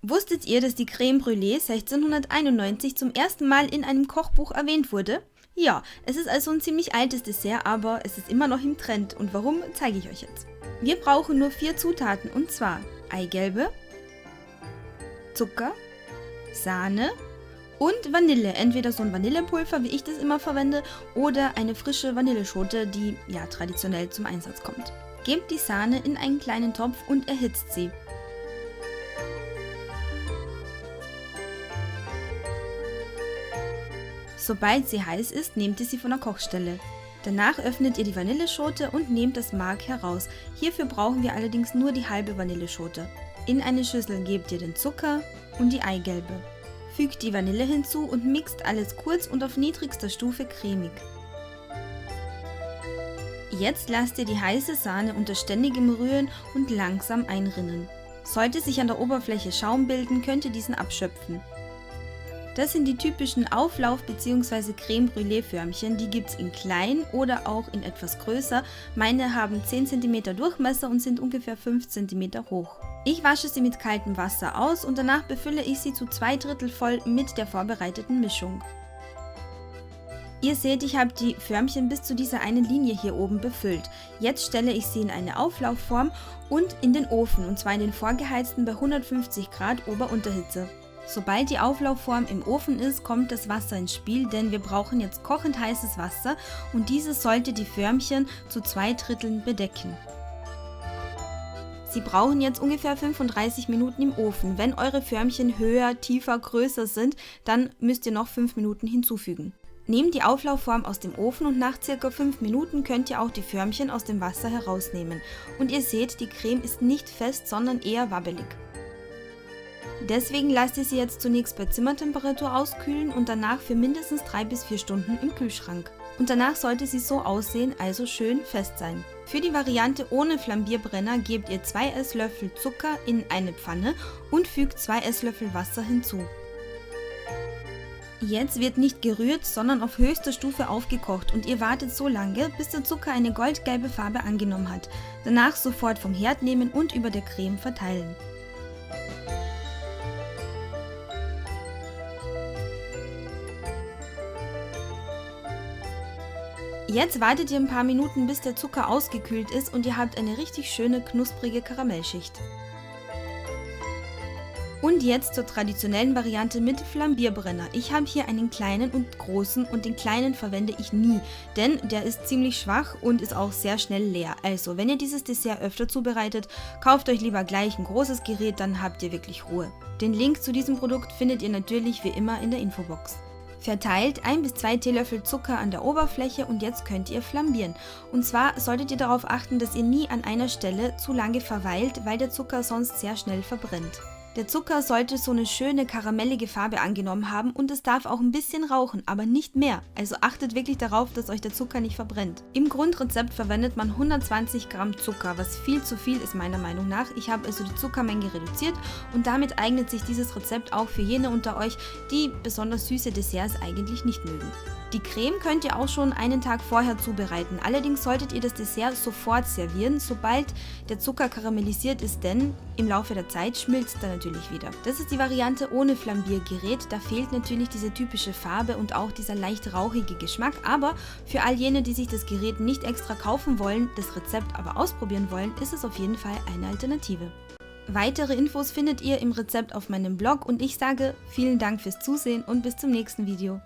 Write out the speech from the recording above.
Wusstet ihr, dass die Crème Brûlée 1691 zum ersten Mal in einem Kochbuch erwähnt wurde? Ja, es ist also ein ziemlich altes Dessert, aber es ist immer noch im Trend. Und warum, zeige ich euch jetzt. Wir brauchen nur 4 Zutaten, und zwar Eigelbe, Zucker, Sahne und Vanille. Entweder so ein Vanillepulver, wie ich das immer verwende, oder eine frische Vanilleschote, die ja traditionell zum Einsatz kommt. Gebt die Sahne in einen kleinen Topf und erhitzt sie. Sobald sie heiß ist, nehmt ihr sie von der Kochstelle. Danach öffnet ihr die Vanilleschote und nehmt das Mark heraus. Hierfür brauchen wir allerdings nur die halbe Vanilleschote. In eine Schüssel gebt ihr den Zucker und die Eigelbe. Fügt die Vanille hinzu und mixt alles kurz und auf niedrigster Stufe cremig. Jetzt lasst ihr die heiße Sahne unter ständigem Rühren und langsam einrinnen. Sollte sich an der Oberfläche Schaum bilden, könnt ihr diesen abschöpfen. Das sind die typischen Auflauf- bzw. Crème Brûlée Förmchen, die gibt es in klein oder auch in etwas größer. Meine haben 10 cm Durchmesser und sind ungefähr 5 cm hoch. Ich wasche sie mit kaltem Wasser aus und danach befülle ich sie zu 2/3 voll mit der vorbereiteten Mischung. Ihr seht, ich habe die Förmchen bis zu dieser einen Linie hier oben befüllt. Jetzt stelle ich sie in eine Auflaufform und in den Ofen, und zwar in den vorgeheizten bei 150 Grad Ober-Unterhitze. Sobald die Auflaufform im Ofen ist, kommt das Wasser ins Spiel, denn wir brauchen jetzt kochend heißes Wasser und dieses sollte die Förmchen zu 2/3 bedecken. Sie brauchen jetzt ungefähr 35 Minuten im Ofen. Wenn eure Förmchen höher, tiefer, größer sind, dann müsst ihr noch 5 Minuten hinzufügen. Nehmt die Auflaufform aus dem Ofen und nach ca. 5 Minuten könnt ihr auch die Förmchen aus dem Wasser herausnehmen. Und ihr seht, die Creme ist nicht fest, sondern eher wabbelig. Deswegen lasst ihr sie jetzt zunächst bei Zimmertemperatur auskühlen und danach für mindestens 3 bis 4 Stunden im Kühlschrank. Und danach sollte sie so aussehen, also schön fest sein. Für die Variante ohne Flambierbrenner gebt ihr 2 Esslöffel Zucker in eine Pfanne und fügt 2 Esslöffel Wasser hinzu. Jetzt wird nicht gerührt, sondern auf höchster Stufe aufgekocht und ihr wartet so lange, bis der Zucker eine goldgelbe Farbe angenommen hat. Danach sofort vom Herd nehmen und über der Creme verteilen. Jetzt wartet ihr ein paar Minuten, bis der Zucker ausgekühlt ist und ihr habt eine richtig schöne, knusprige Karamellschicht. Und jetzt zur traditionellen Variante mit Flambierbrenner. Ich habe hier einen kleinen und großen und den kleinen verwende ich nie, denn der ist ziemlich schwach und ist auch sehr schnell leer. Also, wenn ihr dieses Dessert öfter zubereitet, kauft euch lieber gleich ein großes Gerät, dann habt ihr wirklich Ruhe. Den Link zu diesem Produkt findet ihr natürlich wie immer in der Infobox. Verteilt 1 bis 2 Teelöffel Zucker an der Oberfläche und jetzt könnt ihr flambieren. Und zwar solltet ihr darauf achten, dass ihr nie an einer Stelle zu lange verweilt, weil der Zucker sonst sehr schnell verbrennt. Der Zucker sollte so eine schöne karamellige Farbe angenommen haben und es darf auch ein bisschen rauchen, aber nicht mehr. Also achtet wirklich darauf, dass euch der Zucker nicht verbrennt. Im Grundrezept verwendet man 120 Gramm Zucker, was viel zu viel ist meiner Meinung nach. Ich habe also die Zuckermenge reduziert und damit eignet sich dieses Rezept auch für jene unter euch, die besonders süße Desserts eigentlich nicht mögen. Die Creme könnt ihr auch schon einen Tag vorher zubereiten, allerdings solltet ihr das Dessert sofort servieren, sobald der Zucker karamellisiert ist, denn im Laufe der Zeit schmilzt er natürlich wieder. Das ist die Variante ohne Flambiergerät, da fehlt natürlich diese typische Farbe und auch dieser leicht rauchige Geschmack, aber für all jene, die sich das Gerät nicht extra kaufen wollen, das Rezept aber ausprobieren wollen, ist es auf jeden Fall eine Alternative. Weitere Infos findet ihr im Rezept auf meinem Blog und ich sage vielen Dank fürs Zusehen und bis zum nächsten Video.